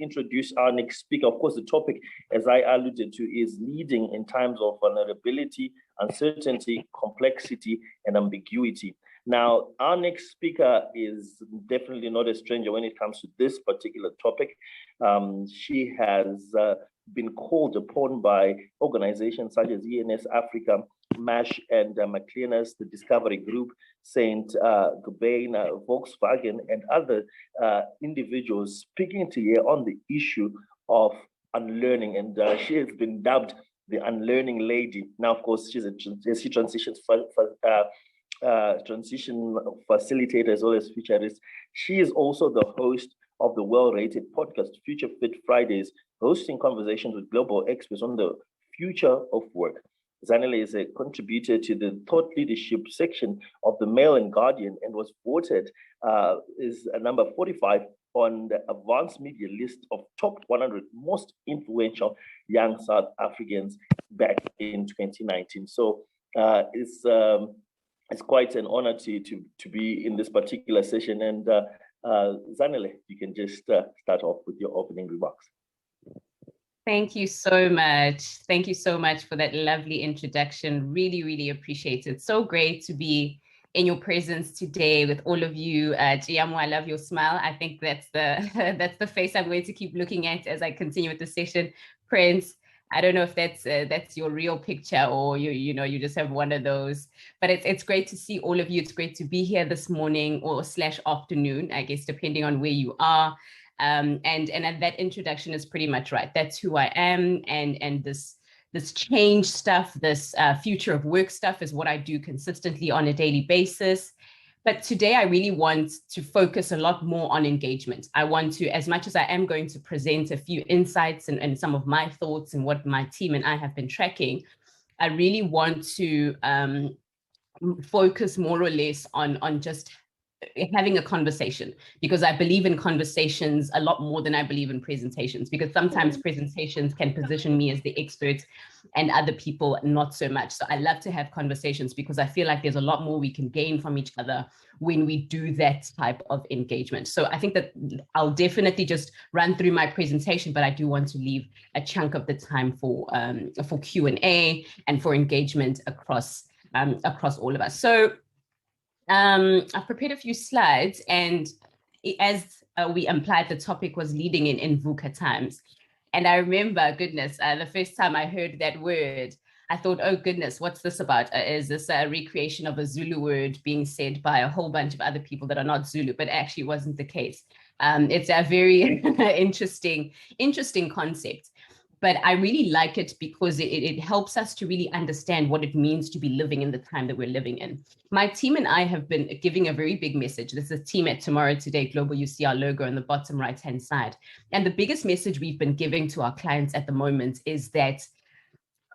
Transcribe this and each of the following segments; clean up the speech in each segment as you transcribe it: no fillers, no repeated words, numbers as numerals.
introduce our next speaker. Of course, the topic, as I alluded to, is leading in times of vulnerability, uncertainty, complexity, and ambiguity. Now, our next speaker is definitely not a stranger when it comes to this particular topic. She has been called upon by organizations such as ENS Africa, MASH, and McLean's, the Discovery Group, Saint Gobain, Volkswagen, and other individuals speaking to here on the issue of unlearning. And she has been dubbed the Unlearning Lady. Now, of course, she transitions transition facilitator as well as futurist. She is also the host of the well-rated podcast Future Fit Fridays, hosting conversations with global experts on the future of work. Zanele is a contributor to the thought leadership section of the Mail and Guardian and was voted is number 45 on the advanced media list of top 100 most influential young South Africans back in 2019. So it's quite an honor to be in this particular session. And Zanele, you can just start off with your opening remarks. Thank you so much. Thank you so much for that lovely introduction. Really, really appreciate it. So great to be in your presence today with all of you. Giamo, I love your smile. I think that's the face I'm going to keep looking at as I continue with the session. Prince, I don't know if that's your real picture or you just have one of those, but it's great to see all of you. It's great to be here this morning or / afternoon, I guess, depending on where you are. And that introduction is pretty much right. That's who I am, and this change stuff, this future of work stuff is what I do consistently on a daily basis. But today I really want to focus a lot more on engagement. I want to, as much as I am going to present a few insights and some of my thoughts and what my team and I have been tracking, I really want to focus more or less on just having a conversation, because I believe in conversations a lot more than I believe in presentations, because sometimes presentations can position me as the expert and other people not so much. So I love to have conversations because I feel like there's a lot more we can gain from each other when we do that type of engagement. So I think that I'll definitely just run through my presentation, but I do want to leave a chunk of the time for Q&A and for engagement across all of us. So I've prepared a few slides, and as we implied, the topic was leading in VUCA Times. And I remember, goodness, the first time I heard that word, I thought, oh goodness, what's this about? Is this a recreation of a Zulu word being said by a whole bunch of other people that are not Zulu? But actually wasn't the case. It's a very interesting concept. But I really like it because it helps us to really understand what it means to be living in the time that we're living in. My team and I have been giving a very big message. This is Team at Tomorrow Today Global. You see our logo on the bottom right-hand side. And the biggest message we've been giving to our clients at the moment is that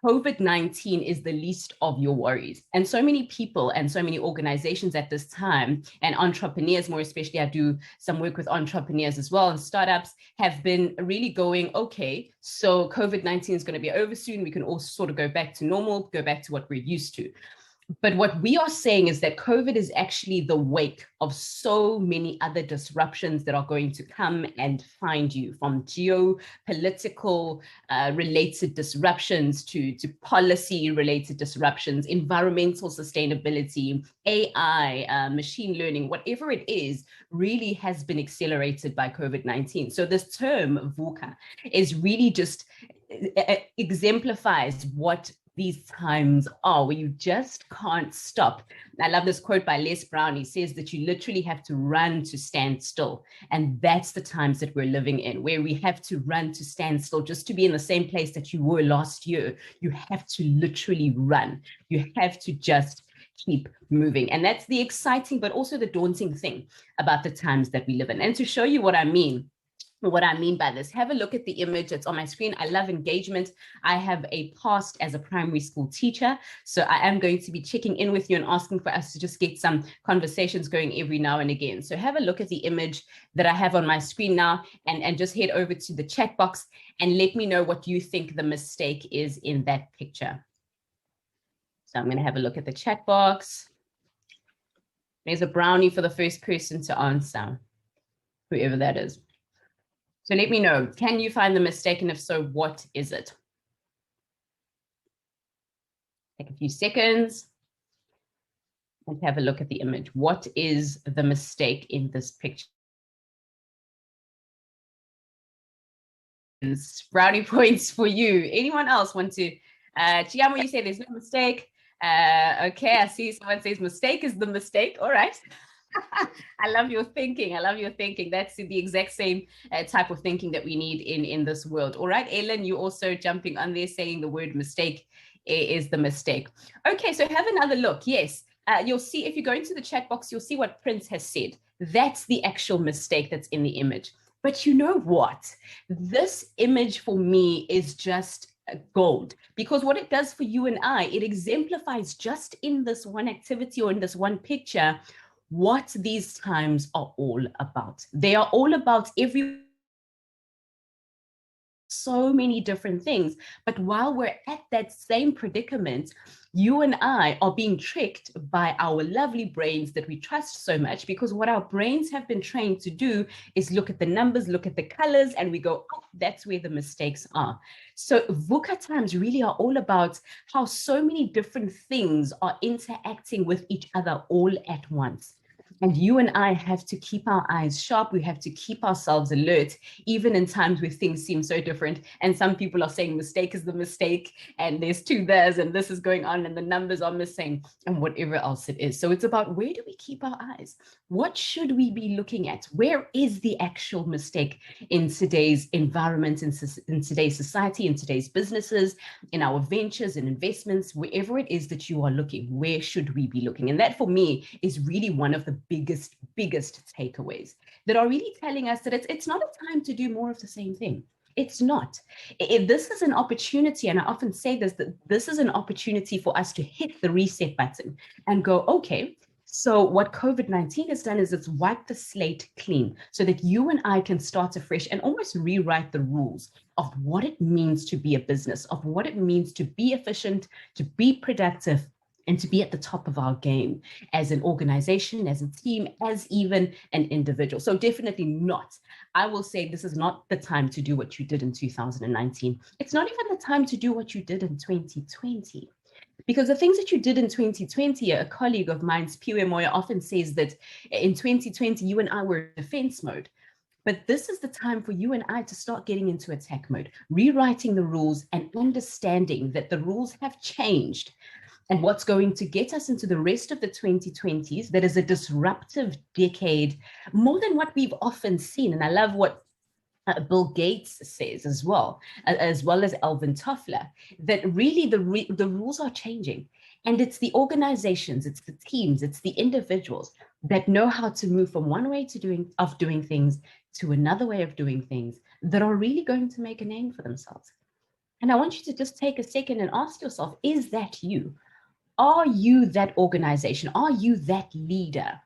COVID-19 is the least of your worries. And so many people and so many organizations at this time, and entrepreneurs more especially, I do some work with entrepreneurs as well, and startups have been really going, okay, so COVID-19 is going to be over soon. We can all sort of go back to normal, go back to what we're used to. But what we are saying is that COVID is actually the wake of so many other disruptions that are going to come and find you, from geopolitical related disruptions to policy related disruptions, environmental sustainability, AI, machine learning, whatever it is, really has been accelerated by COVID-19. So this term VUCA is really just exemplifies what these times are, where you just can't stop. I love this quote by Les Brown. He says that you literally have to run to stand still. And that's the times that we're living in, where we have to run to stand still just to be in the same place that you were last year. You have to literally run. You have to just keep moving. And that's the exciting, but also the daunting thing about the times that we live in. And to show you what I mean by this, have a look at the image that's on my screen. I love engagement. I have a past as a primary school teacher, so I am going to be checking in with you and asking for us to just get some conversations going every now and again. So have a look at the image that I have on my screen now, and just head over to the chat box and let me know what you think the mistake is in that picture. So I'm going to have a look at the chat box. There's a brownie for the first person to answer, whoever that is. So let me know, can you find the mistake? And if so, what is it? Take a few seconds and have a look at the image. What is the mistake in this picture? Brownie points for you. Anyone else want to? Chiamo, you say there's no mistake. Okay, I see someone says mistake is the mistake. All right. I love your thinking. I love your thinking. That's the exact same type of thinking that we need in this world. All right, Ellen, you also jumping on there saying the word mistake is the mistake. Okay, so have another look. Yes, you'll see if you go into the chat box, you'll see what Prince has said. That's the actual mistake that's in the image. But you know what? This image for me is just gold, because what it does for you and I, it exemplifies just in this one activity or in this one picture what these times are all about. They are all about so many different things. But while we're at that same predicament, you and I are being tricked by our lovely brains that we trust so much, because what our brains have been trained to do is look at the numbers, look at the colors, and we go, oh, that's where the mistakes are. So VUCA Times really are all about how so many different things are interacting with each other all at once. And you and I have to keep our eyes sharp. We have to keep ourselves alert, even in times where things seem so different. And some people are saying mistake is the mistake, and there's two theirs, and this is going on, and the numbers are missing, and whatever else it is. So it's about, where do we keep our eyes? What should we be looking at? Where is the actual mistake in today's environment, in today's society, in today's businesses, in our ventures and investments, wherever it is that you are looking? Where should we be looking? And that, for me, is really one of the biggest takeaways that are really telling us that it's not a time to do more of the same thing. It's not. This is an opportunity, and I often say this, that this is an opportunity for us to hit the reset button and go, okay, so what COVID-19 has done is it's wiped the slate clean so that you and I can start afresh and almost rewrite the rules of what it means to be a business, of what it means to be efficient, to be productive, and to be at the top of our game as an organization, as a team, as even an individual. So definitely not. I will say this is not the time to do what you did in 2019. It's not even the time to do what you did in 2020. Because the things that you did in 2020, a colleague of mine, Piwe Moya, often says that in 2020, you and I were in defense mode. But this is the time for you and I to start getting into attack mode, rewriting the rules and understanding that the rules have changed. And what's going to get us into the rest of the 2020s, that is a disruptive decade, more than what we've often seen. And I love what Bill Gates says as well as Alvin Toffler, that really the rules are changing. And it's the organizations, it's the teams, it's the individuals that know how to move from one way of doing things to another way of doing things that are really going to make a name for themselves. And I want you to just take a second and ask yourself, is that you? Are you that organization? Are you that leader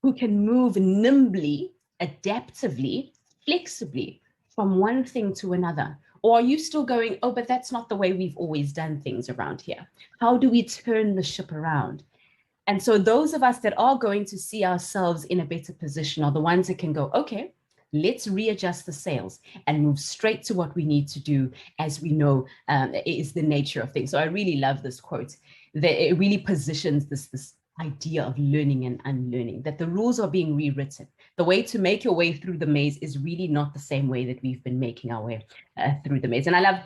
who can move nimbly, adaptively, flexibly from one thing to another? Or are you still going, oh, but that's not the way we've always done things around here? How do we turn the ship around? And so those of us that are going to see ourselves in a better position are the ones that can go, okay, let's readjust the sails and move straight to what we need to do, as we know is the nature of things. So I really love this quote, that it really positions this idea of learning and unlearning, that the rules are being rewritten. The way to make your way through the maze is really not the same way that we've been making our way through the maze. And I love,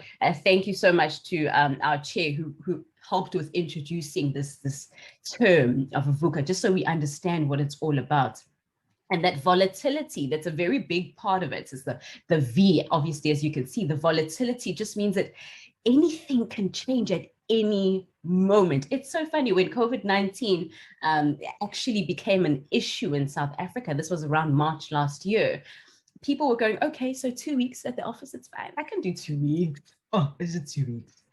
thank you so much to our chair who helped with introducing this term of VUCA, just so we understand what it's all about. And that volatility, that's a very big part of it, is the V, obviously, as you can see. The volatility just means that anything can change at any moment. It's so funny, when COVID-19 actually became an issue in South Africa, this was around March last year, people were going, okay, so 2 weeks at the office, it's fine. I can do 2 weeks. Oh, is it 2 weeks?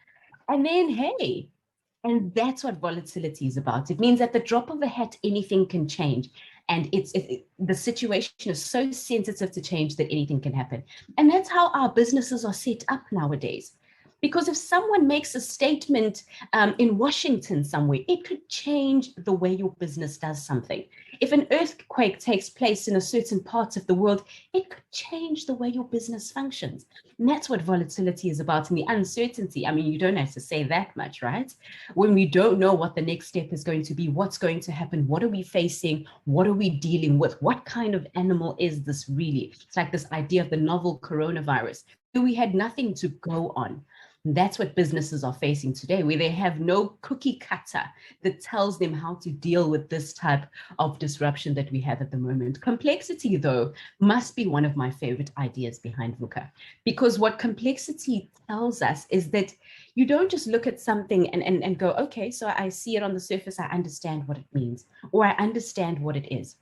And then, hey, and that's what volatility is about. It means at the drop of a hat, anything can change. And the situation is so sensitive to change that anything can happen. And that's how our businesses are set up nowadays. Because if someone makes a statement in Washington somewhere, it could change the way your business does something. If an earthquake takes place in a certain part of the world, it could change the way your business functions. And that's what volatility is about, and the uncertainty. I mean, you don't have to say that much, right? When we don't know what the next step is going to be, what's going to happen, what are we facing, what are we dealing with, what kind of animal is this really? It's like this idea of the novel coronavirus. We had nothing to go on. That's what businesses are facing today, where they have no cookie cutter that tells them how to deal with this type of disruption that we have at the moment. Complexity, though, must be one of my favorite ideas behind VUCA, because what complexity tells us is that you don't just look at something and go, okay, so I see it on the surface, I understand what it means, or I understand what it is.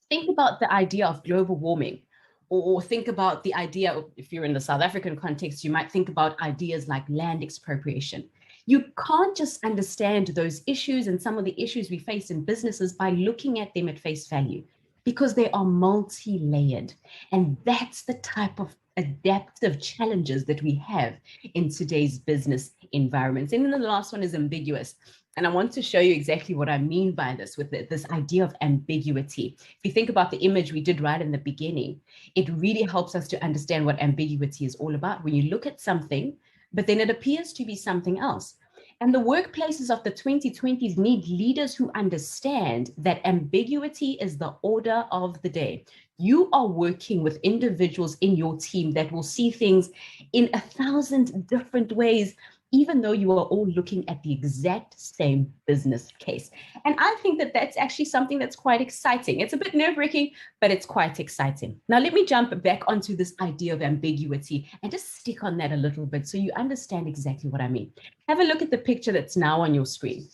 Think about the idea of global warming. Or think about the idea of, if you're in the South African context, you might think about ideas like land expropriation. You can't just understand those issues and some of the issues we face in businesses by looking at them at face value, because they are multi-layered. And that's the type of adaptive challenges that we have in today's business environments. And then the last one is ambiguous. And I want to show you exactly what I mean by this, with this idea of ambiguity. If you think about the image we did right in the beginning, it really helps us to understand what ambiguity is all about. When you look at something, but then it appears to be something else. And the workplaces of the 2020s need leaders who understand that ambiguity is the order of the day. You are working with individuals in your team that will see things in 1,000 different ways, even though you are all looking at the exact same business case. And I think that that's actually something that's quite exciting. It's a bit nerve-wracking, but it's quite exciting. Now, let me jump back onto this idea of ambiguity and just stick on that a little bit so you understand exactly what I mean. Have a look at the picture that's now on your screen.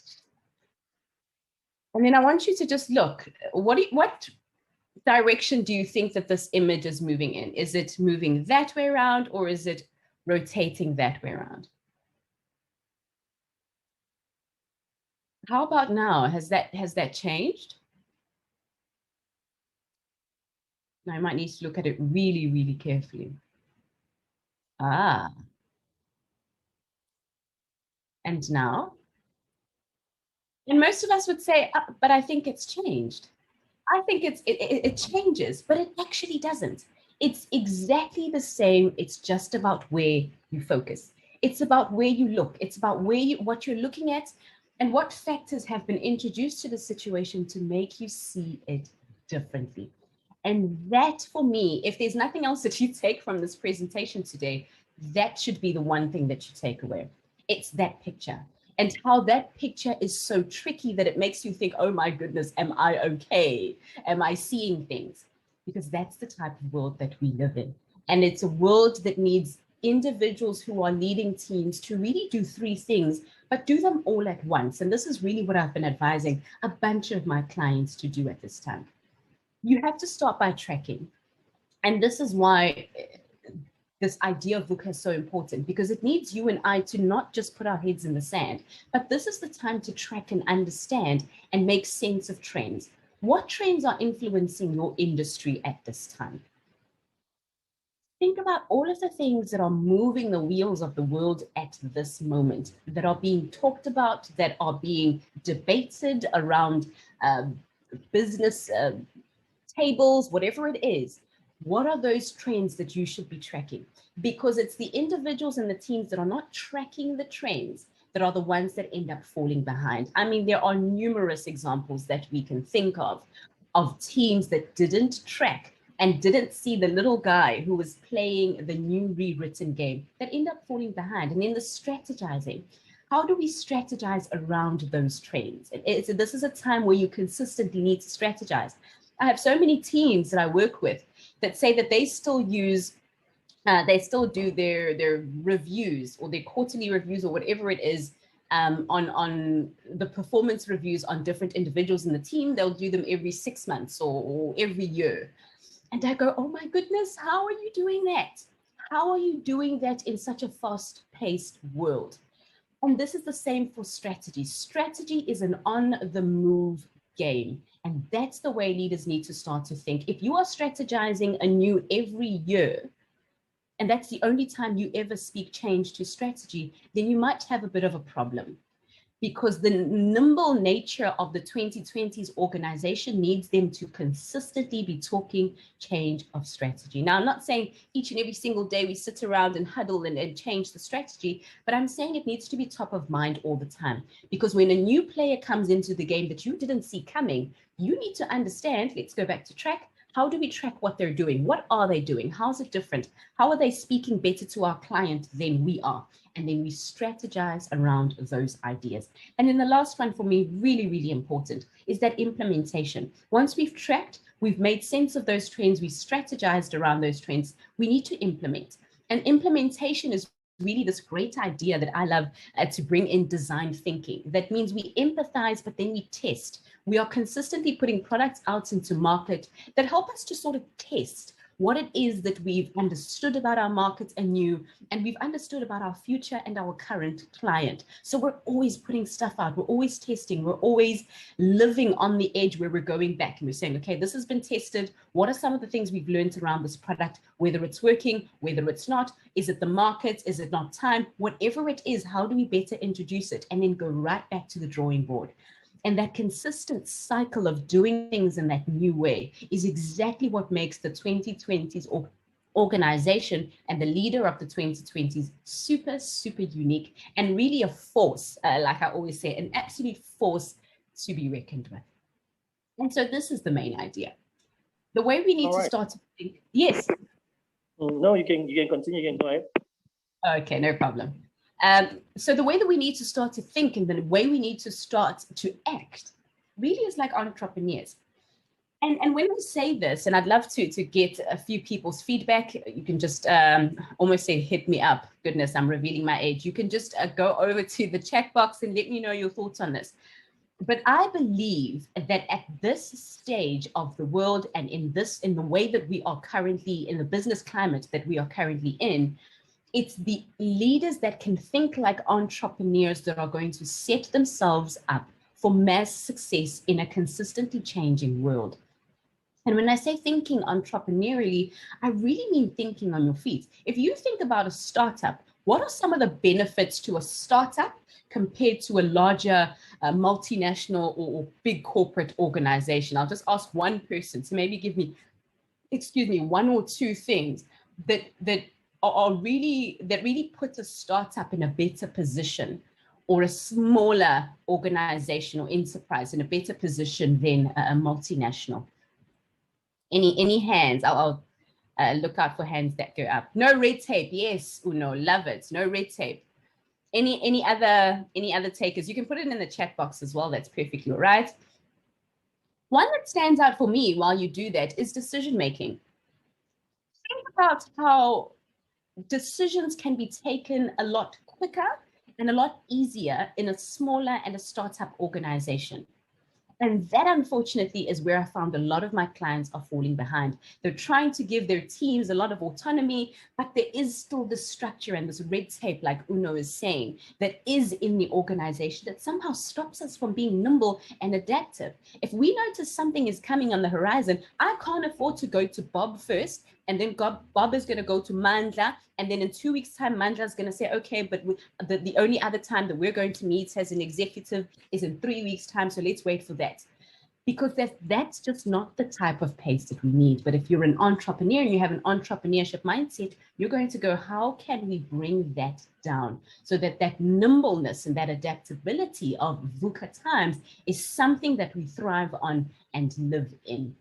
And then I want you to just look, what direction do you think that this image is moving in? Is it moving that way around, or is it rotating that way around? How about now? Has that changed? Now I might need to look at it really, really carefully. Ah. And now? And most of us would say, but I think it's changed. I think it changes, but it actually doesn't. It's exactly the same. It's just about where you focus. It's about where you look. It's about what you're looking at and what factors have been introduced to the situation to make you see it differently. And that, for me, if there's nothing else that you take from this presentation today, that should be the one thing that you take away. It's that picture, and how that picture is so tricky that it makes you think, oh my goodness, am I okay? Am I seeing things? Because that's the type of world that we live in. And it's a world that needs individuals who are leading teams to really do three things, but do them all at once. And this is really what I've been advising a bunch of my clients to do at this time. You have to start by tracking. And this is why this idea of VUCA is so important, because it needs you and I to not just put our heads in the sand, but this is the time to track and understand and make sense of trends. What trends are influencing your industry at this time? Think about all of the things that are moving the wheels of the world at this moment, that are being talked about, that are being debated around business tables, whatever it is. What are those trends that you should be tracking? Because it's the individuals and the teams that are not tracking the trends that are the ones that end up falling behind. I mean, there are numerous examples that we can think of teams that didn't track and didn't see the little guy who was playing the new rewritten game that end up falling behind. And then the strategizing. How do we strategize around those trends? This is a time where you consistently need to strategize. I have so many teams that I work with that say that they still do their reviews or their quarterly reviews or whatever it is on the performance reviews on different individuals in the team. They'll do them every 6 months or every year. And I go, oh my goodness, how are you doing that? How are you doing that in such a fast-paced world? And this is the same for strategy. Strategy is an on-the-move game. And that's the way leaders need to start to think. If you are strategizing anew every year, and that's the only time you ever speak change to strategy, then you might have a bit of a problem. Because the nimble nature of the 2020s organization needs them to consistently be talking change of strategy. Now, I'm not saying each and every single day we sit around and huddle and change the strategy, but I'm saying it needs to be top of mind all the time. Because when a new player comes into the game that you didn't see coming, you need to understand, let's go back to track. How do we track what they're doing? What are they doing? How's it different? How are they speaking better to our client than we are? And then we strategize around those ideas. And then the last one for me, really, really important, is that implementation. Once we've tracked, we've made sense of those trends, we strategized around those trends, we need to implement. And implementation is really this great idea that I love to bring in design thinking. That means we empathize, but then we test. We are consistently putting products out into market that help us to sort of test what it is that we've understood about our markets anew, and we've understood about our future and our current client. So we're always putting stuff out, we're always testing, we're always living on the edge where we're going back and we're saying, okay, this has been tested. What are some of the things we've learned around this product, whether it's working, whether it's not? Is it the market? Is it not time? Whatever it is, how do we better introduce it? And then go right back to the drawing board. And that consistent cycle of doing things in that new way is exactly what makes the 2020s organization and the leader of the 2020s super, super unique and really a force, like I always say, an absolute force to be reckoned with. And so this is the main idea. The way we need to start to think, yes. No, you can continue, you can go ahead. Okay, no problem. So the way that we need to start to think and the way we need to start to act really is like entrepreneurs. And when we say this, and I'd love to get a few people's feedback, you can just almost say, hit me up. Goodness, I'm revealing my age. You can just go over to the chat box and let me know your thoughts on this. But I believe that at this stage of the world and in the way that we are currently in the business climate that we are currently in, it's the leaders that can think like entrepreneurs that are going to set themselves up for mass success in a consistently changing world. And when I say thinking entrepreneurially, I really mean thinking on your feet. If you think about a startup, what are some of the benefits to a startup compared to a larger multinational or big corporate organization? I'll just ask one person to maybe give me, one or two things that really put a startup in a better position, or a smaller organization or enterprise in a better position than a multinational. Any hands? I'll look out for hands that go up. No red tape. Yes, Uno, love it. No red tape. Any other takers? You can put it in the chat box as well. That's perfectly all right. One that stands out for me while you do that is decision making. Think about how decisions can be taken a lot quicker and a lot easier in a smaller and a startup organization. And that, unfortunately, is where I found a lot of my clients are falling behind. They're trying to give their teams a lot of autonomy, but there is still this structure and this red tape, like Uno is saying, that is in the organization that somehow stops us from being nimble and adaptive. If we notice something is coming on the horizon, I can't afford to go to Bob first, and then Bob is going to go to Mandla, and then in 2 weeks' time, Mandla is going to say, okay, but the only other time that we're going to meet as an executive is in 3 weeks' time, so let's wait for that. Because that's just not the type of pace that we need. But if you're an entrepreneur and you have an entrepreneurship mindset, you're going to go, how can we bring that down so that that nimbleness and that adaptability of VUCA Times is something that we thrive on and live in?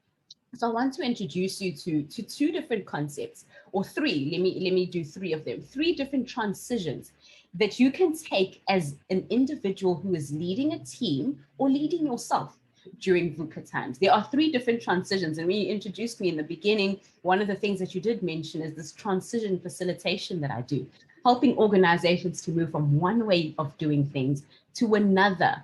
So I want to introduce you to two different concepts, or three. Let me do three of them. Three different transitions that you can take as an individual who is leading a team or leading yourself during VUCA Times. There are three different transitions. And when you introduced me in the beginning, one of the things that you did mention is this transition facilitation that I do, helping organizations to move from one way of doing things to another,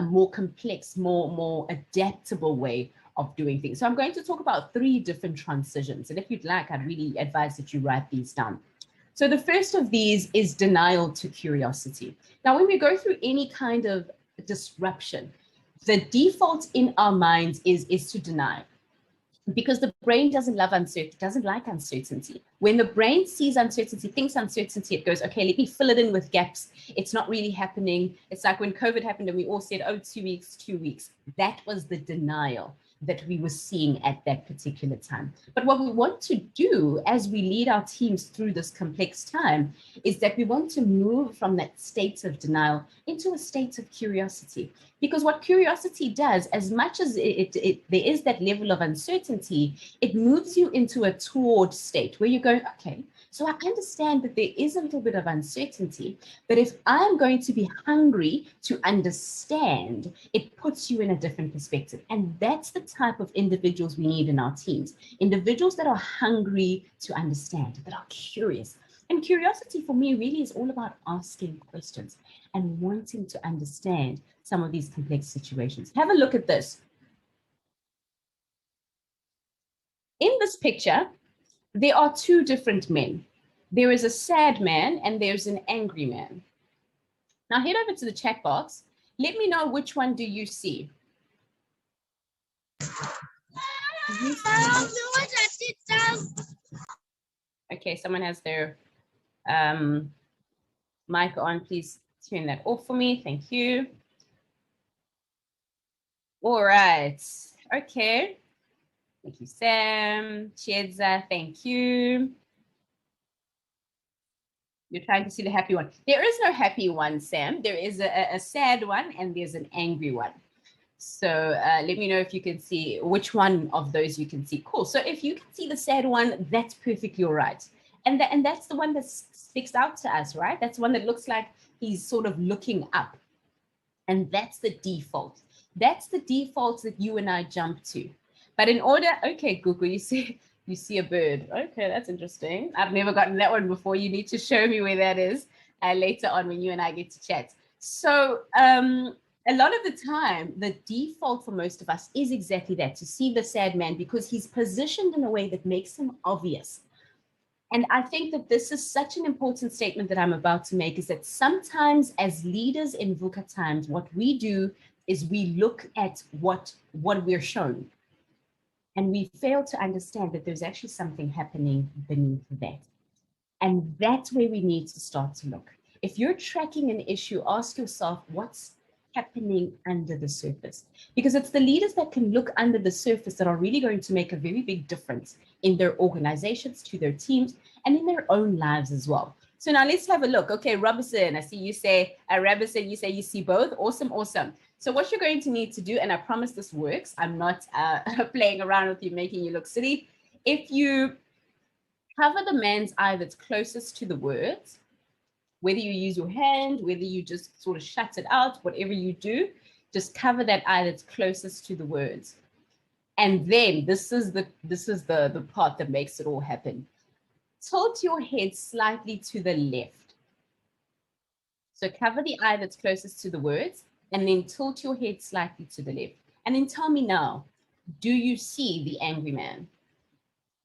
more complex, more adaptable way of doing things. So I'm going to talk about three different transitions. And if you'd like, I'd really advise that you write these down. So the first of these is denial to curiosity. Now, when we go through any kind of disruption, the default in our minds is to deny, because the brain doesn't like uncertainty. When the brain sees uncertainty, thinks uncertainty, it goes, okay, let me fill it in with gaps. It's not really happening. It's like when COVID happened and we all said, oh, 2 weeks, 2 weeks. That was the denial that we were seeing at that particular time. But what we want to do as we lead our teams through this complex time is that we want to move from that state of denial into a state of curiosity. Because what curiosity does, as much as there is that level of uncertainty, it moves you into a toward state where you go, okay, so I understand that there is a little bit of uncertainty, but if I'm going to be hungry to understand, it puts you in a different perspective. And that's the type of individuals we need in our teams. Individuals that are hungry to understand, that are curious. And curiosity for me really is all about asking questions and wanting to understand some of these complex situations. Have a look at this. In this picture, there are two different men. There is a sad man and there's an angry man. Now head over to the chat box. Let me know which one do you see. Okay, someone has their mic on. Please turn that off for me. Thank you. All right. Okay. Thank you, Sam. Chiedza, thank you. You're trying to see the happy one. There is no happy one, Sam. There is a sad one and there's an angry one. So let me know if you can see which one of those you can see. Cool. So if you can see the sad one, that's perfectly all right. And that's the one that sticks out to us, right? That's one that looks like he's sort of looking up. And that's the default. That's the default that you and I jump to. But in order, okay, Google, you see a bird. Okay, that's interesting. I've never gotten that one before. You need to show me where that is later on when you and I get to chat. So a lot of the time, the default for most of us is exactly that, to see the sad man because he's positioned in a way that makes him obvious. And I think that this is such an important statement that I'm about to make, is that sometimes as leaders in VUCA Times, what we do is we look at what we're shown. And we fail to understand that there's actually something happening beneath that. And that's where we need to start to look. If you're tracking an issue, ask yourself what's happening under the surface. Because it's the leaders that can look under the surface that are really going to make a very big difference in their organizations, to their teams, and in their own lives as well. So now let's have a look. Okay, Robinson, I see you say, Robinson, you say you see both. Awesome, awesome. So what you're going to need to do, and I promise this works, I'm not playing around with you, making you look silly. If you cover the man's eye that's closest to the words, whether you use your hand, whether you just sort of shut it out, whatever you do, just cover that eye that's closest to the words. And then this is the part that makes it all happen. Tilt your head slightly to the left. So cover the eye that's closest to the words, and then tilt your head slightly to the left. And then tell me now, do you see the angry man?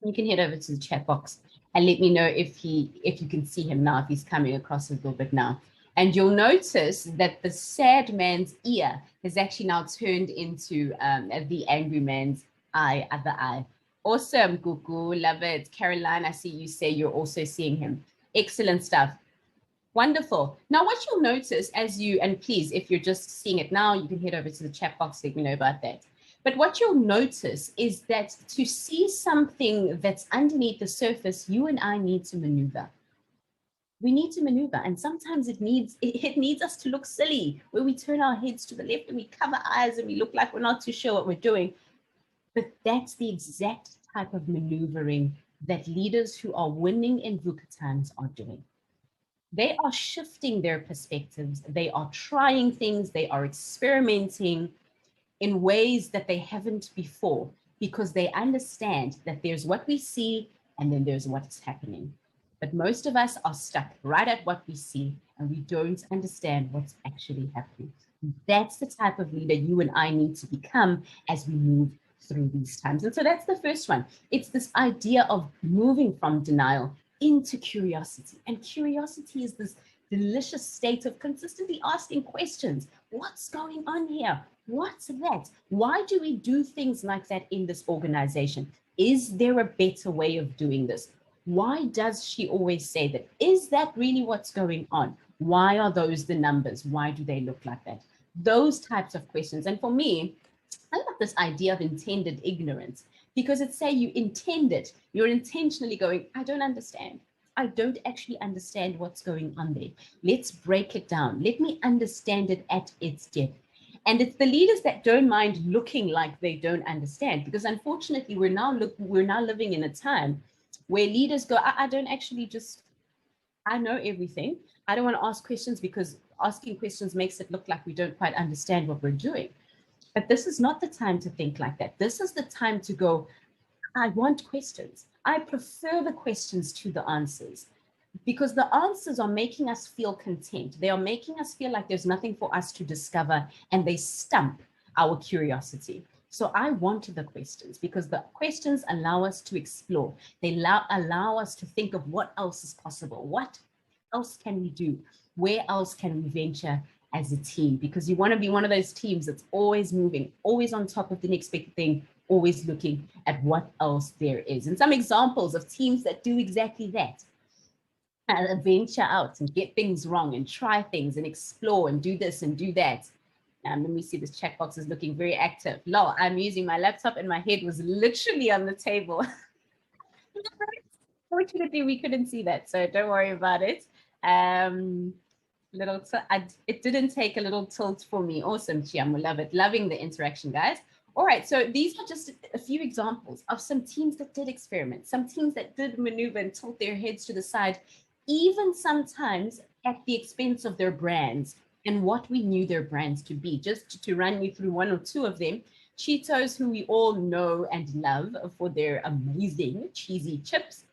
You can head over to the chat box and let me know if you can see him now, if he's coming across a little bit now. And you'll notice that the sad man's ear has actually now turned into the angry man's eye, other eye. Awesome, Gugu, love it. Caroline, I see you say you're also seeing him. Excellent stuff. Wonderful. Now, what you'll notice as you, and please, if you're just seeing it now, you can head over to the chat box, let me know about that. But what you'll notice is that to see something that's underneath the surface, you and I need to maneuver. We need to maneuver, and sometimes it needs us to look silly, where we turn our heads to the left and we cover eyes and we look like we're not too sure what we're doing. But that's the exact type of maneuvering that leaders who are winning in VUCA Times are doing. They are shifting their perspectives. They are trying things. They are experimenting in ways that they haven't before, because they understand that there's what we see and then there's what's happening. But most of us are stuck right at what we see and we don't understand what's actually happening. That's the type of leader you and I need to become as we move through these times. And so that's the first one. It's this idea of moving from denial into curiosity. And curiosity is this delicious state of consistently asking questions. What's going on here? What's that? Why do we do things like that in this organization? Is there a better way of doing this? Why does she always say that? Is that really what's going on? Why are those the numbers? Why do they look like that? Those types of questions. And for me, I love this idea of intended ignorance, because it's say you intend it, you're intentionally going, I don't understand. I don't actually understand what's going on there. Let's break it down. Let me understand it at its depth. And it's the leaders that don't mind looking like they don't understand, because unfortunately we're now living in a time where leaders go, I don't actually I know everything. I don't want to ask questions because asking questions makes it look like we don't quite understand what we're doing. But this is not the time to think like that. This is the time to go, I want questions. I prefer the questions to the answers, because the answers are making us feel content. They are making us feel like there's nothing for us to discover, and they stump our curiosity. So I want the questions, because the questions allow us to explore. They allow us to think of what else is possible. What else can we do? Where else can we venture as a team? Because you want to be one of those teams that's always moving, always on top of the next big thing, always looking at what else there is. And some examples of teams that do exactly that. Venture out and get things wrong and try things and explore and do this and do that. Let me see, this chat box is looking very active. Lol, I'm using my laptop and my head was literally on the table. Fortunately, we couldn't see that, so don't worry about it. It didn't take a little tilt for me. Awesome, Chiam, we love it. Loving the interaction, guys. All right, so these are just a few examples of some teams that did experiment, some teams that did maneuver and tilt their heads to the side, even sometimes at the expense of their brands and what we knew their brands to be. Just to run you through one or two of them, Cheetos, who we all know and love for their amazing cheesy chips,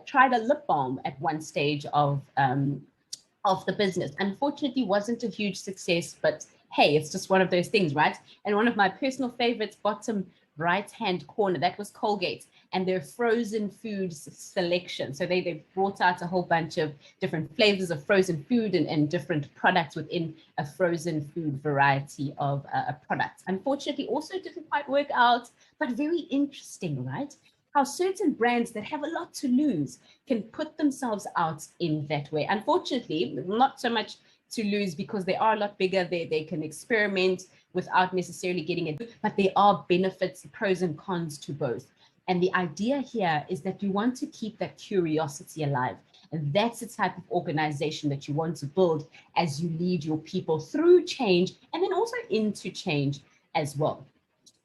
tried a lip balm at one stage of the business. Unfortunately, wasn't a huge success, but hey, it's just one of those things, right? And one of my personal favorites, bottom right-hand corner, that was Colgate and their frozen foods selection. So they brought out a whole bunch of different flavors of frozen food and different products within a frozen food variety of products. Unfortunately, also didn't quite work out, but very interesting, right? How certain brands that have a lot to lose can put themselves out in that way. Unfortunately, not so much to lose because they are a lot bigger. They can experiment without necessarily getting it, but there are benefits, pros and cons to both. And the idea here is that you want to keep that curiosity alive. And that's the type of organization that you want to build as you lead your people through change and then also into change as well.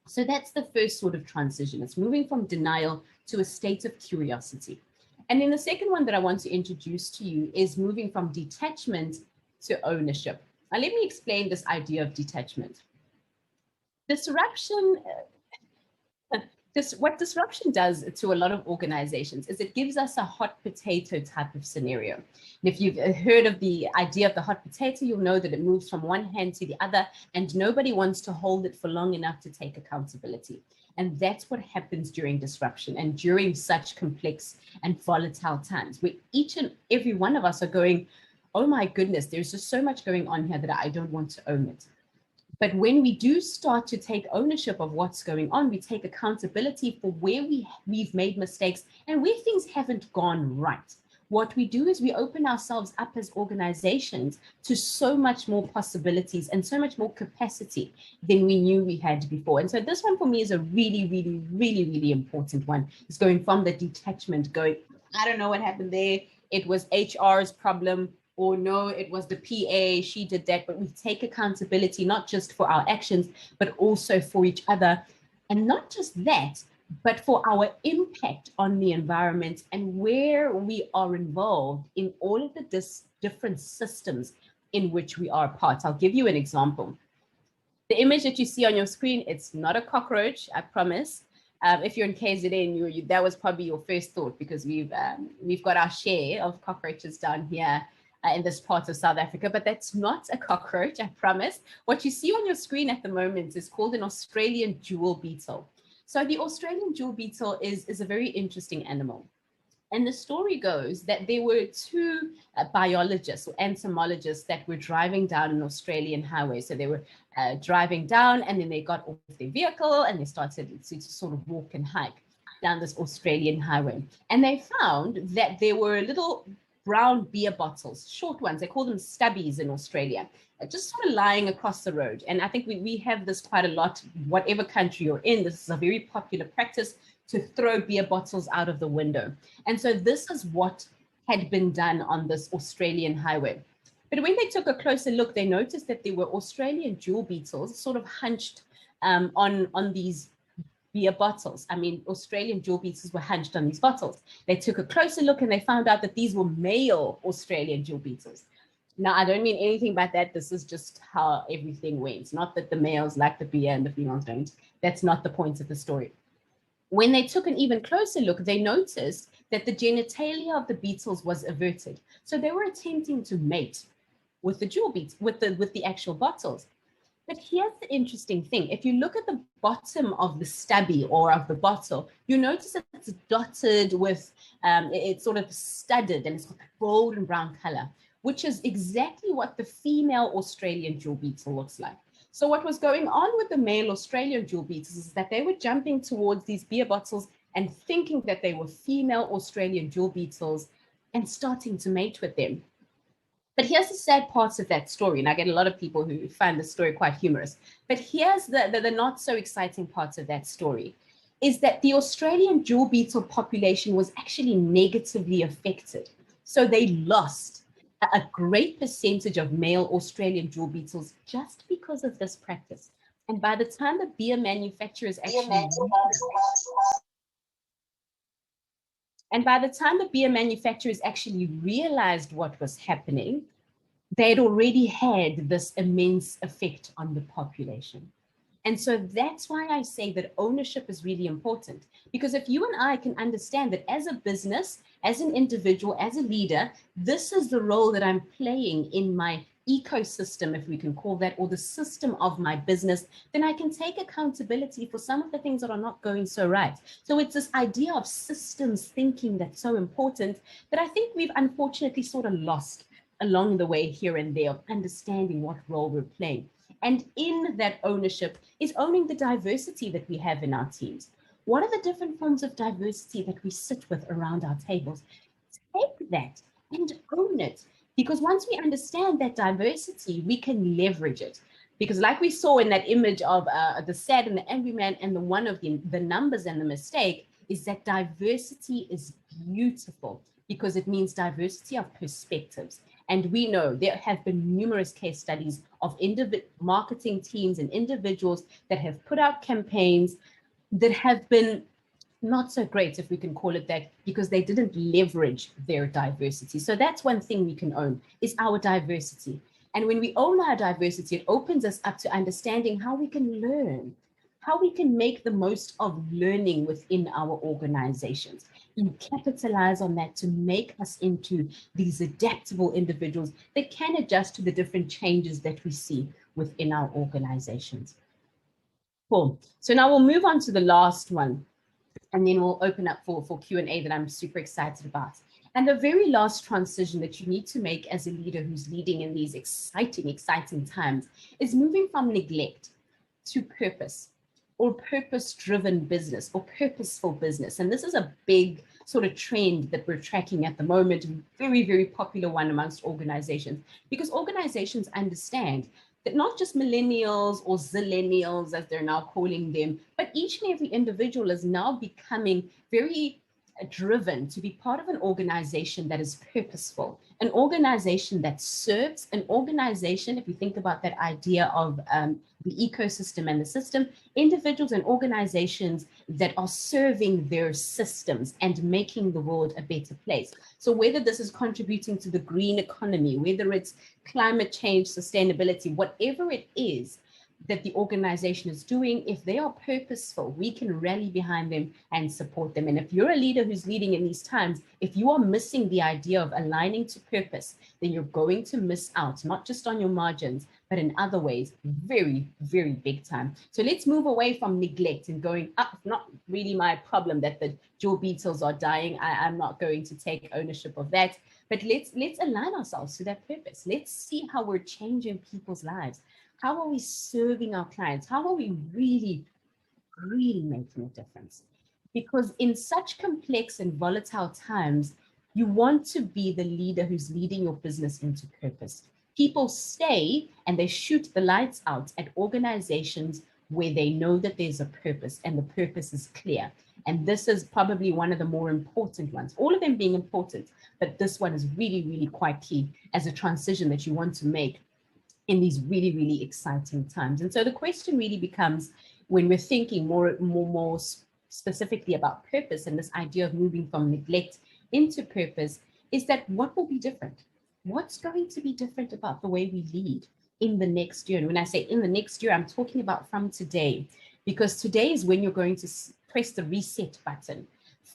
So that's the first sort of transition. It's moving from denial to a state of curiosity. And then the second one that I want to introduce to you is moving from detachment to ownership. Now, let me explain this idea of detachment. Disruption, what disruption does to a lot of organizations is it gives us a hot potato type of scenario. And if you've heard of the idea of the hot potato, you'll know that it moves from one hand to the other and nobody wants to hold it for long enough to take accountability. And that's what happens during disruption and during such complex and volatile times where each and every one of us are going, oh my goodness, there's just so much going on here that I don't want to own it. But when we do start to take ownership of what's going on, we take accountability for where we've made mistakes and where things haven't gone right. What we do is we open ourselves up as organizations to so much more possibilities and so much more capacity than we knew we had before. And so this one for me is a really, really, really, really important one. It's going from the detachment, going, I don't know what happened there. It was HR's problem. Or no, it was the PA, she did that, but we take accountability, not just for our actions, but also for each other. And not just that, but for our impact on the environment and where we are involved in all of the different systems in which we are part. I'll give you an example. The image that you see on your screen, it's not a cockroach, I promise. If you're in KZN, that was probably your first thought because we've got our share of cockroaches down here in this part of South Africa, but that's not a cockroach, I promise. What you see on your screen at the moment is called an Australian jewel beetle. So the Australian jewel beetle is a very interesting animal. And the story goes that there were two biologists or entomologists that were driving down an Australian highway. So they were driving down and then they got off their vehicle and they started to sort of walk and hike. down this Australian highway. And they found that there were little brown beer bottles, short ones, they call them stubbies in Australia, just sort of lying across the road. And I think we have this quite a lot, whatever country you're in, this is a very popular practice to throw beer bottles out of the window. And so this is what had been done on this Australian highway. But when they took a closer look, they noticed that there were Australian jewel beetles sort of hunched on these beer bottles. I mean, Australian jewel beetles were hunched on these bottles. They took a closer look and they found out that these were male Australian jewel beetles. Now, I don't mean anything by that. This is just how everything went. Not that the males like the beer and the females don't. That's not the point of the story. When they took an even closer look, they noticed that the genitalia of the beetles was averted. So they were attempting to mate with the jewel beetles, with the actual bottles. But here's the interesting thing. If you look at the bottom of the stubby or of the bottle, you notice that it's dotted with, it's sort of studded and it's got a golden brown color, which is exactly what the female Australian jewel beetle looks like. So what was going on with the male Australian jewel beetles is that they were jumping towards these beer bottles and thinking that they were female Australian jewel beetles and starting to mate with them. But here's the sad parts of that story, and I get a lot of people who find the story quite humorous. But here's the not so exciting parts of that story, is that the Australian jewel beetle population was actually negatively affected. So they lost a great percentage of male Australian jewel beetles just because of this practice. And by the time the beer manufacturers actually realized what was happening, they'd already had this immense effect on the population. And so that's why I say that ownership is really important, because if you and I can understand that as a business, as an individual, as a leader, this is the role that I'm playing in my ecosystem, if we can call that, or the system of my business, then I can take accountability for some of the things that are not going so right. So it's this idea of systems thinking that's so important that I think we've unfortunately sort of lost along the way here and there of understanding what role we're playing. And in that ownership is owning the diversity that we have in our teams. What are the different forms of diversity that we sit with around our tables? Take that and own it. Because once we understand that diversity, we can leverage it. Because like we saw in that image of the sad and the angry man and the one of the numbers and the mistake, is that diversity is beautiful because it means diversity of perspectives. And we know there have been numerous case studies of marketing teams and individuals that have put out campaigns that have been not so great, if we can call it that, because they didn't leverage their diversity. So that's one thing we can own, is our diversity. And when we own our diversity, it opens us up to understanding how we can learn, how we can make the most of learning within our organizations and capitalize on that to make us into these adaptable individuals that can adjust to the different changes that we see within our organizations. Cool. So now we'll move on to the last one, and then we'll open up for Q&A that I'm super excited about. And the very last transition that you need to make as a leader who's leading in these exciting times is moving from neglect to purpose, or purpose-driven business, or purposeful business. And this is a big sort of trend that we're tracking at the moment, very, very popular one amongst organizations, because organizations understand that not just millennials or zillennials, as they're now calling them, but each and every individual is now becoming very driven to be part of an organization that is purposeful, an organization that serves, an organization, if you think about that idea of the ecosystem and the system, individuals and organizations that are serving their systems and making the world a better place. So whether this is contributing to the green economy, whether it's climate change, sustainability, whatever it is that the organization is doing, if they are purposeful, we can rally behind them and support them. And if you're a leader who's leading in these times, if you are missing the idea of aligning to purpose, then you're going to miss out, not just on your margins, but in other ways, very, very big time. So let's move away from neglect and going up, not really my problem that the jewel beetles are dying. I'm not going to take ownership of that, but let's align ourselves to that purpose. Let's see how we're changing people's lives. How are we serving our clients? How are we really, really making a difference? Because in such complex and volatile times, you want to be the leader who's leading your business into purpose. People stay and they shoot the lights out at organizations where they know that there's a purpose and the purpose is clear. And this is probably one of the more important ones, all of them being important, but this one is really, really quite key as a transition that you want to make in these really, really exciting times. And so the question really becomes, when we're thinking more specifically about purpose and this idea of moving from neglect into purpose, is that what will be different? What's going to be different about the way we lead in the next year? And when I say in the next year, I'm talking about from today, because today is when you're going to press the reset button.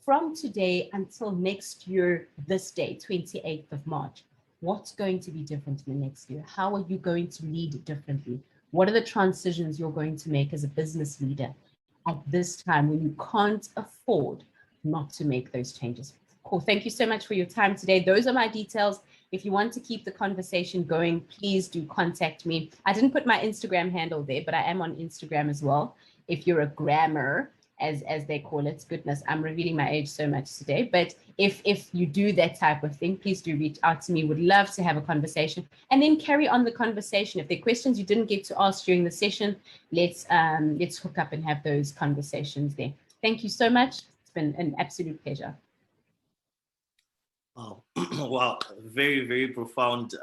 From today until next year, this day, 28th of March, what's going to be different in the next year? How are you going to lead differently? What are the transitions you're going to make as a business leader at this time when you can't afford not to make those changes? Cool. Thank you so much for your time today. Those are my details. If you want to keep the conversation going, please do contact me. I didn't put my Instagram handle there, but I am on Instagram as well. If you're a grammer, as they call it, goodness, I'm revealing my age so much today. But if you do that type of thing, please do reach out to me. Would love to have a conversation and then carry on the conversation. If there are questions you didn't get to ask during the session, let's hook up and have those conversations there. Thank you so much. It's been an absolute pleasure. Wow, wow, very, very profound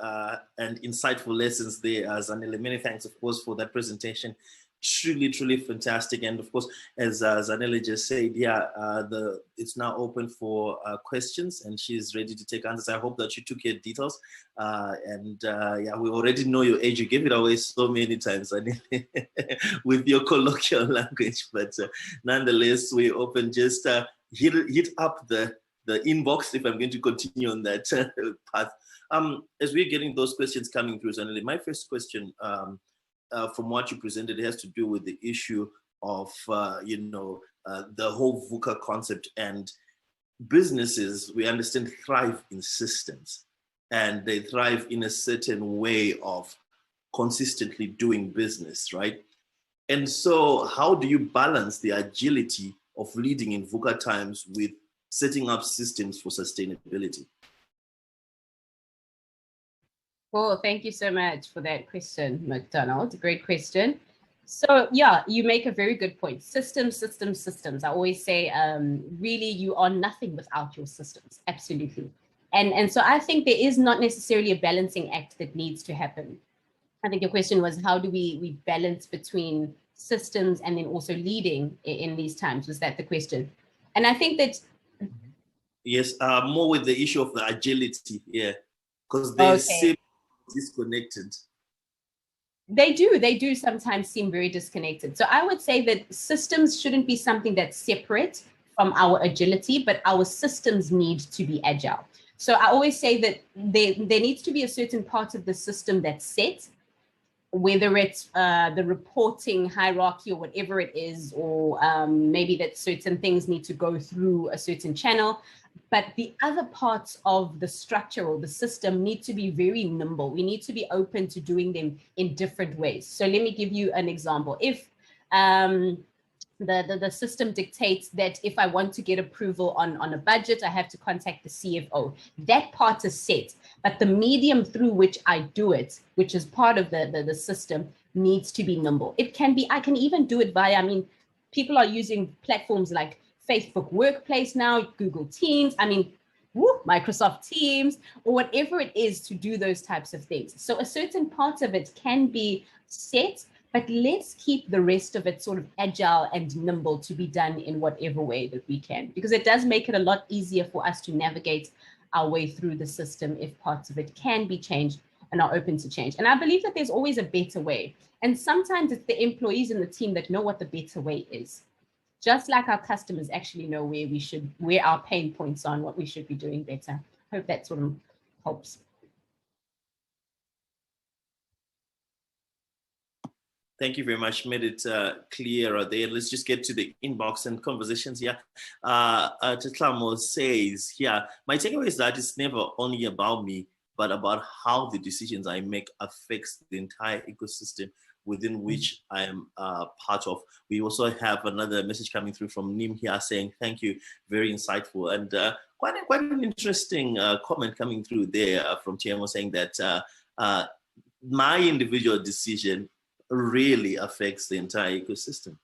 and insightful lessons there, Zanele. Many thanks, of course, for that presentation. Truly, truly fantastic. And of course, as Zanele just said, yeah, it's now open for questions, and she's ready to take answers. I hope that you took your details. Yeah, we already know your age. You gave it away so many times, Zanele, with your colloquial language. But nonetheless, we open. Just hit up the inbox if I'm going to continue on that path. As we're getting those questions coming through, Zanele, my first question, from what you presented, has to do with the issue of, the whole VUCA concept. And businesses, we understand, thrive in systems, and they thrive in a certain way of consistently doing business, right? And so how do you balance the agility of leading in VUCA times with setting up systems for sustainability? Well, thank you so much for that question, McDonald. Great question. So yeah, you make a very good point. Systems, systems, systems. I always say, really, you are nothing without your systems. Absolutely. And so I think there is not necessarily a balancing act that needs to happen. I think your question was, how do we balance between systems and then also leading in these times? Was that the question? And I think that... Yes, more with the issue of the agility, yeah, because they seem disconnected. They do sometimes seem very disconnected. So I would say that systems shouldn't be something that's separate from our agility, but our systems need to be agile. So I always say that there needs to be a certain part of the system that's set, whether it's the reporting hierarchy or whatever it is, or maybe that certain things need to go through a certain channel. But the other parts of the structure or the system need to be very nimble. We need to be open to doing them in different ways. So let me give you an example. If the system dictates that if I want to get approval on a budget, I have to contact the CFO. That part is set, but the medium through which I do it, which is part of the system, needs to be nimble. It can be, I can even do it via, people are using platforms like Facebook Workplace now, Google Teams, Microsoft Teams, or whatever it is to do those types of things. So a certain part of it can be set, but let's keep the rest of it sort of agile and nimble to be done in whatever way that we can, because it does make it a lot easier for us to navigate our way through the system if parts of it can be changed and are open to change. And I believe that there's always a better way. And sometimes it's the employees in the team that know what the better way is. Just like our customers actually know where our pain points are and what we should be doing better. Hope that sort of helps. Thank you very much. Made it clearer there. Let's just get to the inbox and conversations here. Tetlamo says, my takeaway is that it's never only about me, but about how the decisions I make affects the entire ecosystem within which I am part of. We also have another message coming through from Nim here saying, thank you, very insightful. And quite an interesting comment coming through there from TMO saying that my individual decision really affects the entire ecosystem.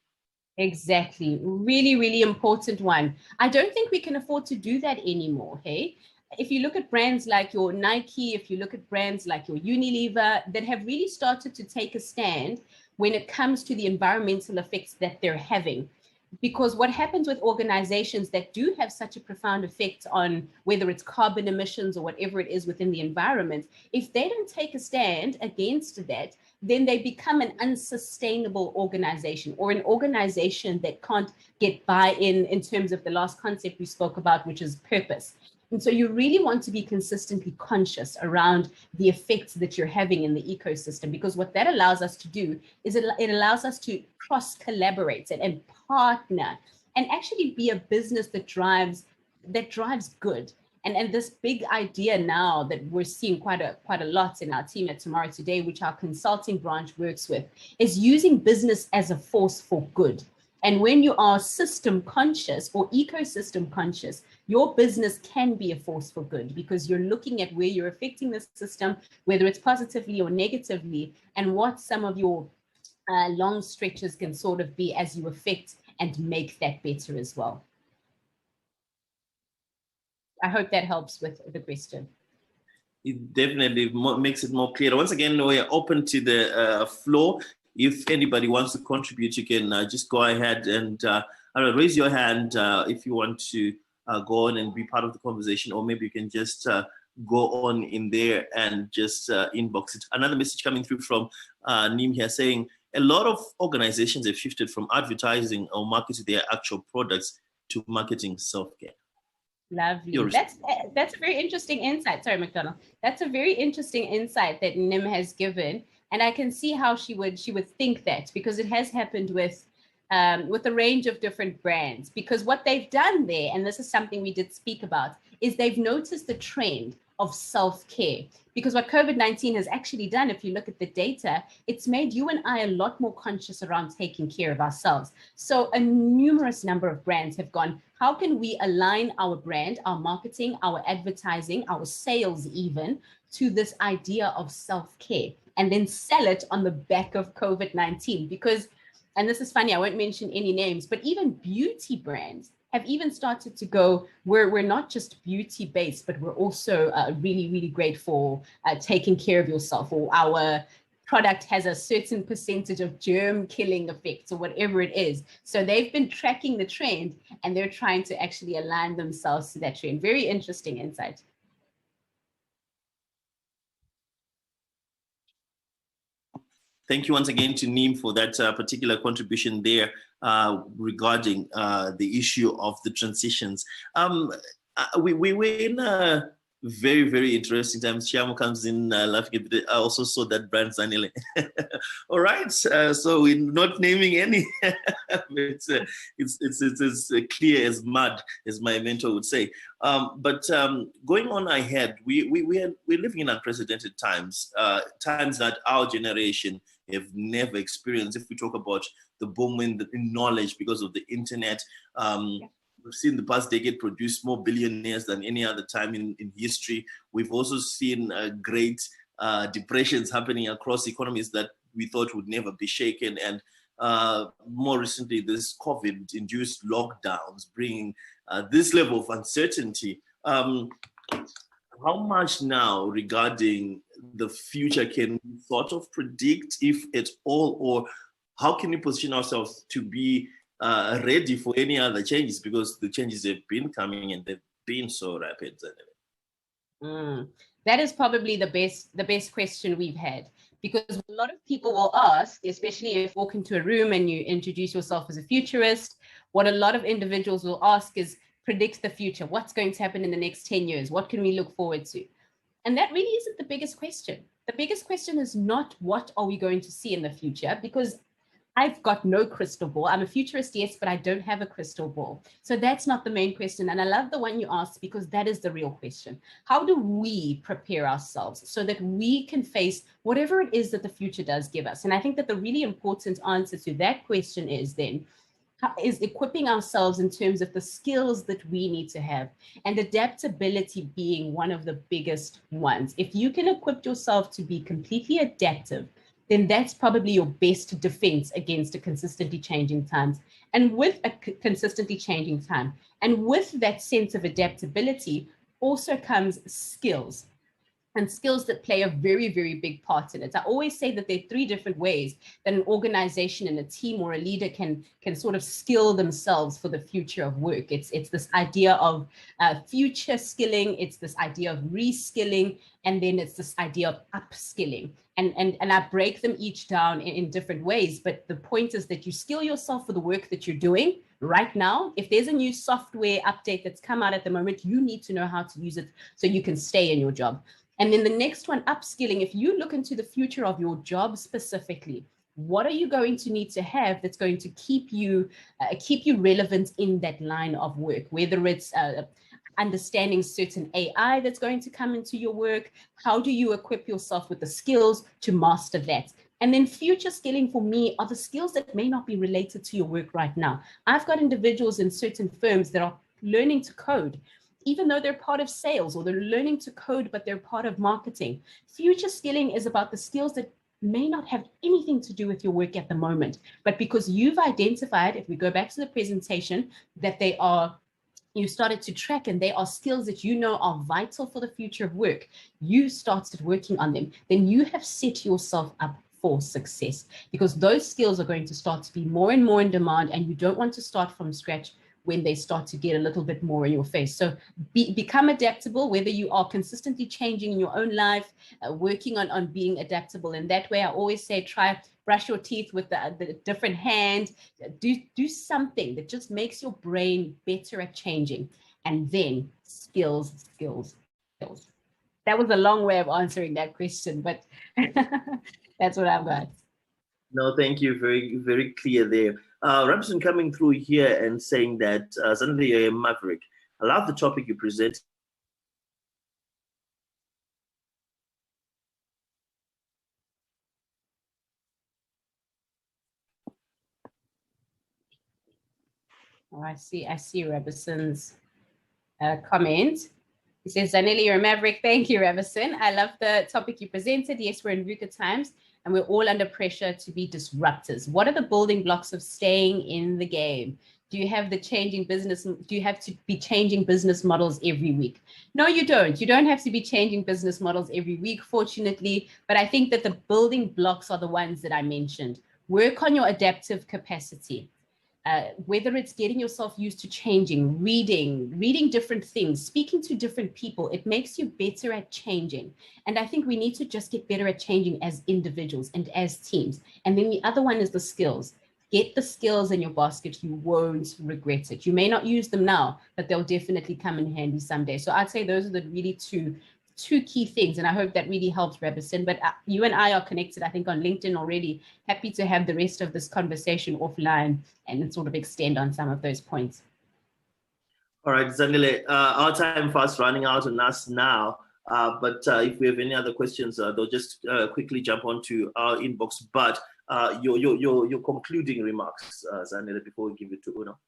Exactly. Really, really important one. I don't think we can afford to do that anymore, hey? If you look at brands like your Nike, if you look at brands like your Unilever that have really started to take a stand when it comes to the environmental effects that they're having. Because what happens with organizations that do have such a profound effect on whether it's carbon emissions or whatever it is within the environment, if they don't take a stand against that, then they become an unsustainable organization, or an organization that can't get buy-in in terms of the last concept we spoke about, which is purpose. And so you really want to be consistently conscious around the effects that you're having in the ecosystem, because what that allows us to do is it allows us to cross-collaborate and partner and actually be a business that drives good. And this big idea now that we're seeing quite a lot in our team at Tomorrow Today, which our consulting branch works with, is using business as a force for good. And when you are system conscious or ecosystem conscious, your business can be a force for good, because you're looking at where you're affecting the system, whether it's positively or negatively, and what some of your long stretches can sort of be as you affect and make that better as well. I hope that helps with the question. It definitely makes it more clear. Once again, we are open to the floor. If anybody wants to contribute, you can just go ahead and raise your hand if you want to go on and be part of the conversation, or maybe you can just go on in there and just inbox it. Another message coming through from Nim here saying, a lot of organizations have shifted from advertising or marketing their actual products to marketing self-care. Lovely. That's a very interesting insight. Sorry, McDonald. That's a very interesting insight that Nim has given. And I can see how she would think that, because it has happened with a range of different brands. Because what they've done there, and this is something we did speak about, is they've noticed the trend of self-care. Because what COVID-19 has actually done, if you look at the data, it's made you and I a lot more conscious around taking care of ourselves. So a numerous number of brands have gone, how can we align our brand, our marketing, our advertising, our sales even, to this idea of self-care, and then sell it on the back of COVID-19? Because, and this is funny, I won't mention any names, but even beauty brands have even started to go, we're not just beauty based, but we're also really, really great for taking care of yourself, or our product has a certain percentage of germ killing effects, or whatever it is. So they've been tracking the trend, and they're trying to actually align themselves to that trend. Very interesting insight. Thank you once again to Nim for that particular contribution there regarding the issue of the transitions. We're in a very, very interesting times. Chiamo comes in laughing a bit. I also saw that brand Zanele. All right, so we're not naming any. It's as clear as mud, as my mentor would say. But going on ahead, we're living in unprecedented times, times that our generation have never experienced. If we talk about the boom in knowledge because of the internet, we've seen the past decade produce more billionaires than any other time in history. We've also seen great depressions happening across economies that we thought would never be shaken. And more recently, this COVID-induced lockdowns bringing this level of uncertainty. How much now regarding the future can we sort of predict, if at all, or how can we position ourselves to be ready for any other changes, because the changes have been coming and they've been so rapid? That is probably the best question we've had, because a lot of people will ask, especially if you walk into a room and you introduce yourself as a futurist, what a lot of individuals will ask is, predict the future. What's going to happen in the next 10 years? What can we look forward to? And that really isn't the biggest question. The biggest question is not what are we going to see in the future, because I've got no crystal ball. I'm a futurist, yes, but I don't have a crystal ball. So that's not the main question. And I love the one you asked, because that is the real question. How do we prepare ourselves so that we can face whatever it is that the future does give us? And I think that the really important answer to that question is then, is equipping ourselves in terms of the skills that we need to have, and adaptability being one of the biggest ones. If you can equip yourself to be completely adaptive, then that's probably your best defense against a consistently changing times. And with a consistently changing time, and with that sense of adaptability, also comes skills. And skills that play a very, very big part in it. I always say that there are 3 different ways that an organization and a team or a leader can sort of skill themselves for the future of work. It's this idea of future skilling, it's this idea of reskilling, and then it's this idea of upskilling. And I break them each down in different ways, but the point is that you skill yourself for the work that you're doing right now. If there's a new software update that's come out at the moment, you need to know how to use it so you can stay in your job. And then the next one, upskilling. If you look into the future of your job specifically, what are you going to need to have that's going to keep you relevant in that line of work, whether it's understanding certain AI that's going to come into your work? How do you equip yourself with the skills to master that? And then future skilling for me are the skills that may not be related to your work right now. I've got individuals in certain firms that are learning to code, even though they're part of sales, or they're learning to code, but they're part of marketing. Future skilling is about the skills that may not have anything to do with your work at the moment, but because you've identified, if we go back to the presentation, that you started to track, and they are skills that you know are vital for the future of work, you started working on them, then you have set yourself up for success, because those skills are going to start to be more and more in demand, and you don't want to start from scratch when they start to get a little bit more in your face. So become adaptable, whether you are consistently changing in your own life, working on being adaptable. And that way, I always say, try brush your teeth with the different hand, do something that just makes your brain better at changing. And then skills. That was a long way of answering that question, but that's what I've got. No, thank you. Very, very clear there. Robson coming through here and saying that Zanele Maverick, I love the topic you present. Oh, I see Roberson's comment. He says, Zanele, you're a maverick. Thank you, Roberson. I love the topic you presented. Yes, we're in VUCA Times, and we're all under pressure to be disruptors. What are the building blocks of staying in the game? Do you have to be changing business models every week? No, you don't. You don't have to be changing business models every week, fortunately. But I think that the building blocks are the ones that I mentioned. Work on your adaptive capacity. Whether it's getting yourself used to changing, reading different things, speaking to different people, it makes you better at changing. And I think we need to just get better at changing as individuals and as teams. And then the other one is the skills. Get the skills in your basket. You won't regret it. You may not use them now, but they'll definitely come in handy someday. So I'd say those are the really two key things, and I hope that really helps, Roberson. But you and I are connected, I think, on LinkedIn already. Happy to have the rest of this conversation offline and sort of extend on some of those points. All right, Zanele, our time fast running out on us now. But if we have any other questions, they'll just quickly jump onto our inbox. But your concluding remarks, Zanele, before we give it to Uno.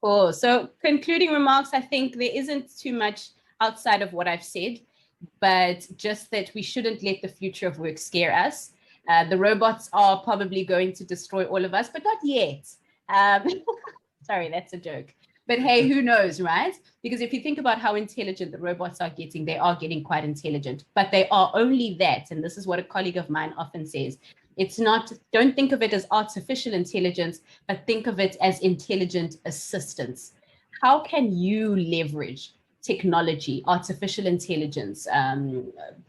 Cool. So concluding remarks, I think there isn't too much outside of what I've said, but just that we shouldn't let the future of work scare us. The robots are probably going to destroy all of us, but not yet. Sorry, that's a joke. But hey, who knows, right? Because if you think about how intelligent the robots are getting, they are getting quite intelligent, but they are only that. And this is what a colleague of mine often says. It's not, don't think of it as artificial intelligence, but think of it as intelligent assistance. How can you leverage technology, artificial intelligence,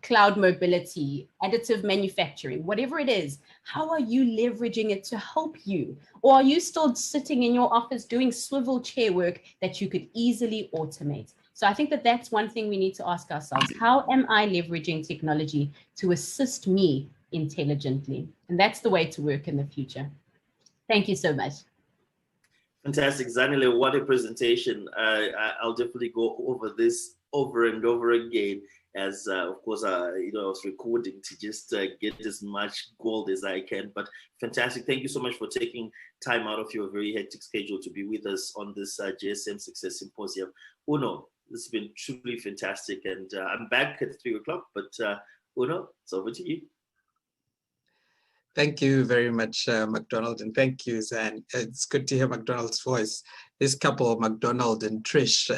cloud mobility, additive manufacturing, whatever it is? How are you leveraging it to help you? Or are you still sitting in your office doing swivel chair work that you could easily automate? So I think that that's one thing we need to ask ourselves. How am I leveraging technology to assist me intelligently? And that's the way to work in the future. Thank you so much. Fantastic. Zanele, what a presentation. I'll definitely go over this over and over again as, of course, I was recording to just get as much gold as I can. But fantastic. Thank you so much for taking time out of your very hectic schedule to be with us on this GSM Success Symposium. Uno, this has been truly fantastic. And I'm back at 3 o'clock, but Uno, it's over to you. Thank you very much, MacDonald, and thank you, Zan. It's good to hear MacDonald's voice. This couple, MacDonald and Trish,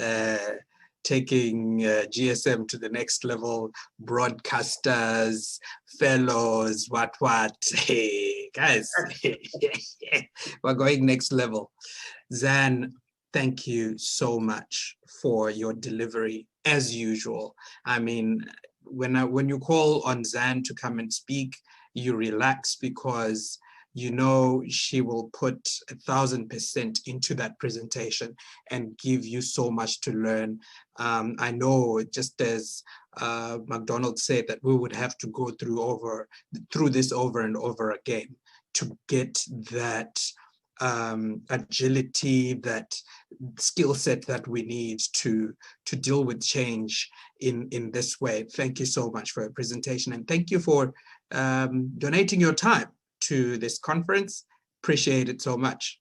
taking GSM to the next level, broadcasters, fellows, what. Hey, guys, we're going next level. Zan, thank you so much for your delivery, as usual. I mean, when you call on Zan to come and speak, you relax because you know she will put 1,000% into that presentation and give you so much to learn. I know, just as MacDonald said, that we would have to go through this over and over again to get that agility, that skill set that we need to deal with change in this way. Thank you so much for your presentation, and thank you for donating your time to this conference. Appreciate it so much.